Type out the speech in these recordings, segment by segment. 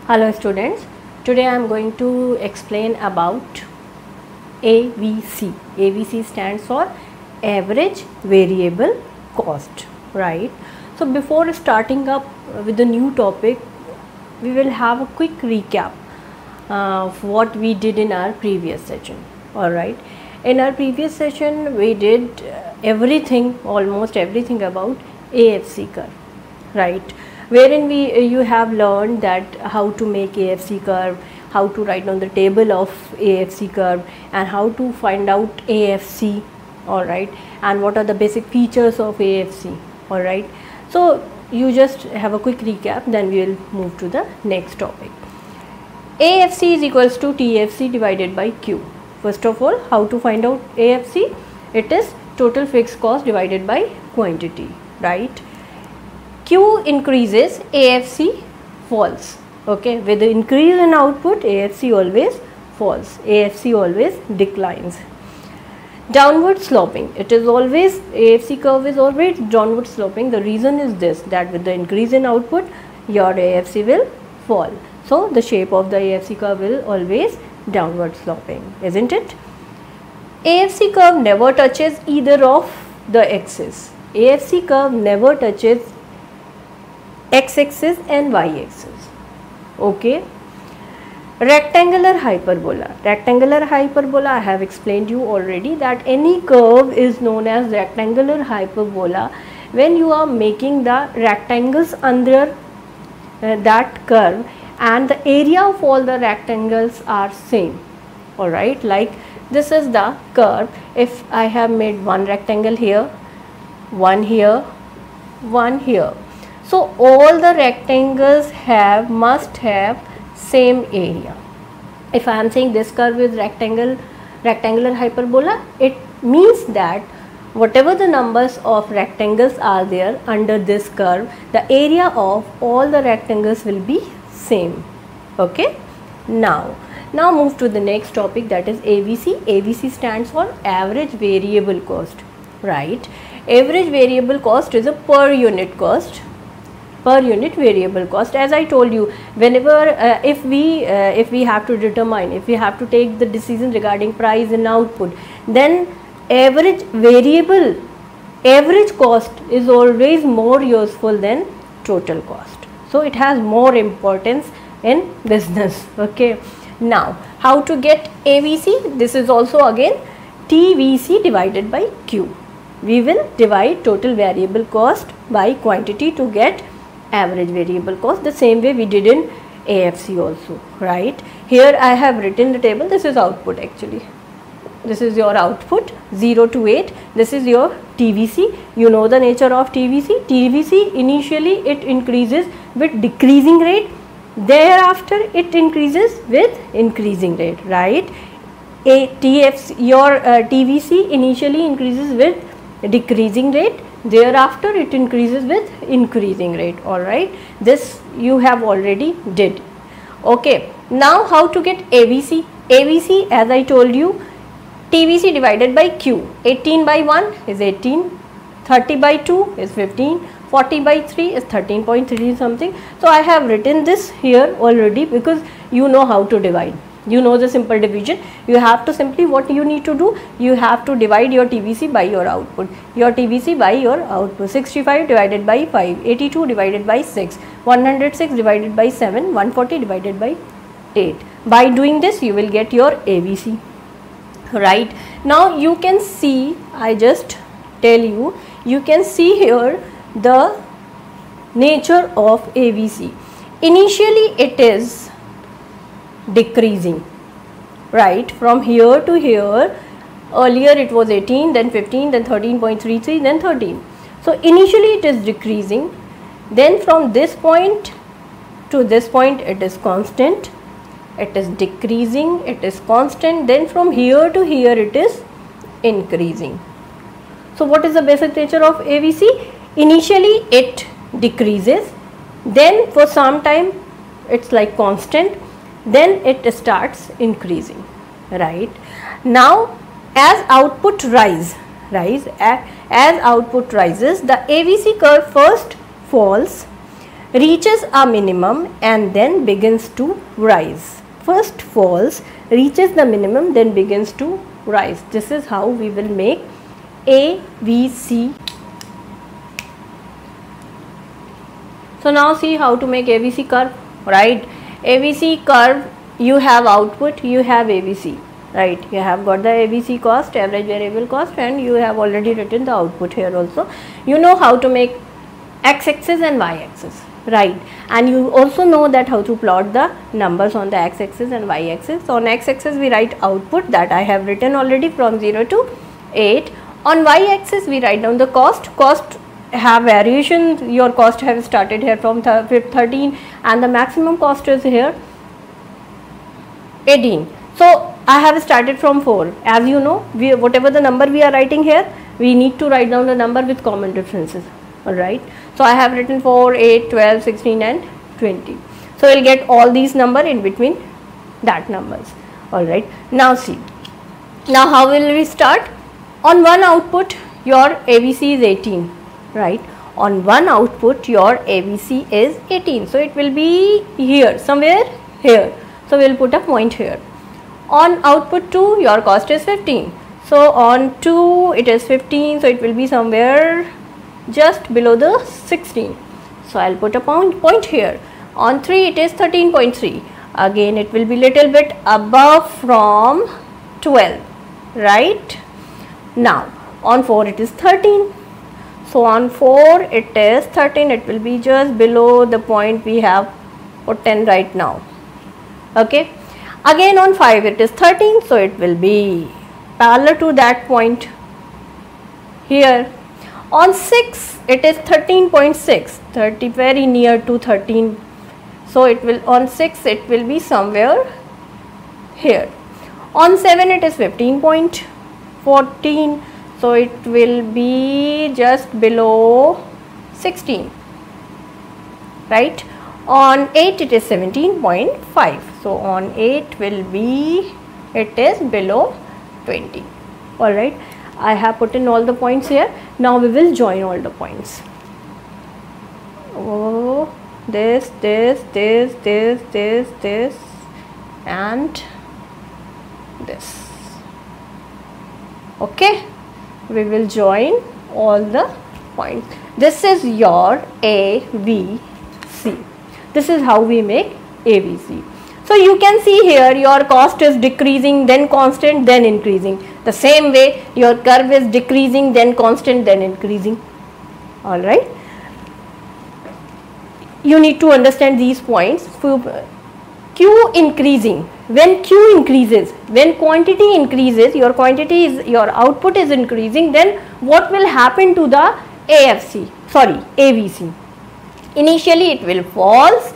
Hello students, today I am going to explain about AVC. AVC stands for Average Variable Cost, right? So before starting up with the new topic, we will have a quick recap of what we did in our previous session. Alright, in our previous session we did everything, almost everything about AFC curve, right? Wherein you have learned that how to make AFC curve, how to write on the table of AFC curve, and how to find out AFC, alright, and what are the basic features of AFC, alright. So you just have a quick recap, then we will move to the next topic. AFC is equals to TFC divided by Q. First of all, how to find out AFC? It is total fixed cost divided by quantity, right? Q increases, AFC falls. Okay, with the increase in output, AFC always falls, AFC always declines. Downward sloping, it is always, AFC curve is always downward sloping. The reason is this, that with the increase in output, your AFC will fall. So the shape of the AFC curve will always downward sloping, isn't it? AFC curve never touches either of the axes. AFC curve never touches x-axis and y-axis. Okay. Rectangular hyperbola. Rectangular hyperbola, I have explained you already that any curve is known as rectangular hyperbola when you are making the rectangles under that curve and the area of all the rectangles are same. Alright, like this is the curve. If I have made one rectangle here, one here, one here. So all the rectangles must have same area. If I am saying this curve is rectangular hyperbola, it means that whatever the numbers of rectangles are there under this curve, the area of all the rectangles will be same. Okay. Now move to the next topic, that is AVC. AVC stands for average variable cost, right? Average variable cost is a per unit cost. Per unit variable cost. As I told you, whenever if we have to determine, if we have to take the decision regarding price and output, then average cost is always more useful than total cost. So it has more importance in business. Okay. Now how to get AVC? This is also again TVC divided by Q. We will divide total variable cost by quantity to get average variable cost, the same way we did in AFC also, right? Here I have written the table. This is output actually. This is your output 0 to 8. This is your TVC. You know the nature of TVC. TVC initially it increases with decreasing rate. Thereafter it increases with increasing rate, right? Your TVC initially increases with decreasing rate. Thereafter it increases with increasing rate. Alright, this you have already did. Okay, now how to get AVC? AVC, as I told you, TVC divided by Q. 18 by 1 is 18, 30 by 2 is 15, 40 by 3 is 13.3 something. So I have written this here already because you know how to divide. You know the simple division. You have to simply, what you need to do, you have to divide your TVC by your output. Your TVC by your output. 65 divided by 5, 82 divided by 6, 106 divided by 7, 140 divided by 8. By doing this, you will get your AVC. Right. Now you can see, I just tell you, you can see here the nature of AVC. Initially it is decreasing, right? From here to here, earlier it was 18, then 15, then 13.33, then 13. So initially it is decreasing, then from this point to this point it is constant, it is decreasing, it is constant, then from here to here it is increasing. So what is the basic nature of AVC? Initially it decreases, then for some time it's like constant, then it starts increasing, right? Now as output rises, the AVC curve first falls, reaches a minimum and then begins to rise. First falls, reaches the minimum, then begins to rise. This is how we will make ABC. So now see how to make ABC curve, right? ABC curve, you have output, you have ABC, right? You have got the ABC cost, average variable cost, and you have already written the output here also. You know how to make x-axis and y-axis, right? And you also know that how to plot the numbers on the x-axis and y-axis. So on x-axis we write output, that I have written already, from 0 to 8. On y-axis we write down the cost. Cost have variation, your cost have started here from 13 and the maximum cost is here 18. So I have started from 4. As you know, whatever the number we are writing here, we need to write down the number with common differences, alright. So I have written 4, 8, 12, 16 and 20. So we will get all these number in between that numbers, alright. Now see, now how will we start? On one output your ABC is 18, right? On one output your ABC is 18. So it will be here, somewhere here. So we will put a point here. On output 2 your cost is 15. So on 2 it is 15. So it will be somewhere just below the 16. So I will put a point here. On 3 it is 13.3. Again it will be little bit above from 12, right? Now on 4 it is 13. So on 4 it is 13, it will be just below the point we have put 10 right now, okay. Again on 5 it is 13, so it will be parallel to that point here. On 6 it is 13.6, 30, very near to 13. So it will, on 6 it will be somewhere here. On 7 it is 15.14. So it will be just below 16, right? On 8 it is 17.5. So on 8 will be, it is below 20. Alright, I have put in all the points here. Now we will join all the points. Oh, this and this. Okay. We will join all the points. This is your ABC. This is how we make ABC. So you can see here your cost is decreasing, then constant, then increasing. The same way your curve is decreasing, then constant, then increasing. Alright. You need to understand these points. Q increasing, when Q increases, when quantity increases, your quantity is, your output is increasing, then what will happen to the ABC? Initially it will falls,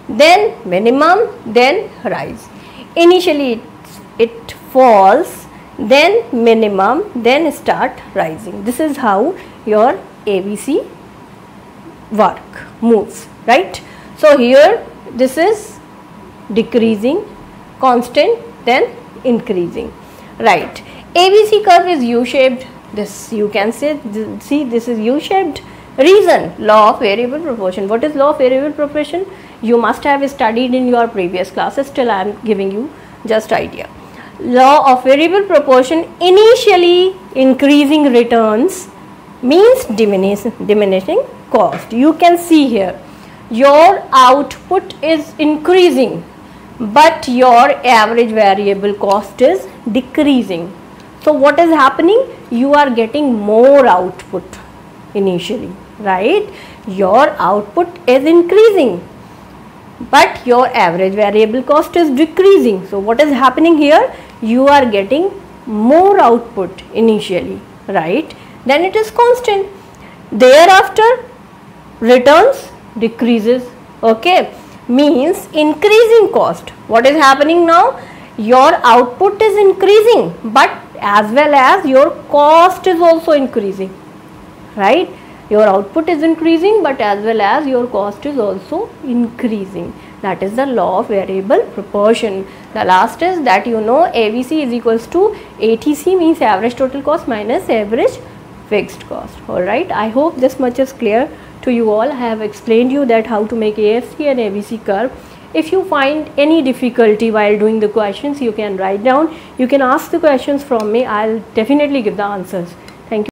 then minimum, then rise. Initially it falls, then minimum, then start rising. This is how your ABC moves, right? So here this is decreasing, constant, then increasing, right? ABC curve is U-shaped. This you can see this is U-shaped. Reason, law of variable proportion. What is law of variable proportion? You must have studied in your previous classes, still I am giving you just idea. Law of variable proportion, initially increasing returns means diminishing cost. You can see here your output is increasing, but your average variable cost is decreasing. So what is happening? You are getting more output initially, right? Your output is increasing, but your average variable cost is decreasing. So what is happening here? You are getting more output initially, right? Then it is constant. Thereafter returns decreases, okay, means increasing cost. What is happening now? Your output is increasing, but as well as your cost is also increasing, right? Your output is increasing, but as well as your cost is also increasing. That is the law of variable proportion. The last is that you know ABC is equals to ATC, means average total cost minus average fixed cost. Alright, I hope this much is clear to you all. I have explained you that how to make AFC and ABC curve. If you find any difficulty while doing the questions, you can write down, you can ask the questions from me, I'll definitely give the answers.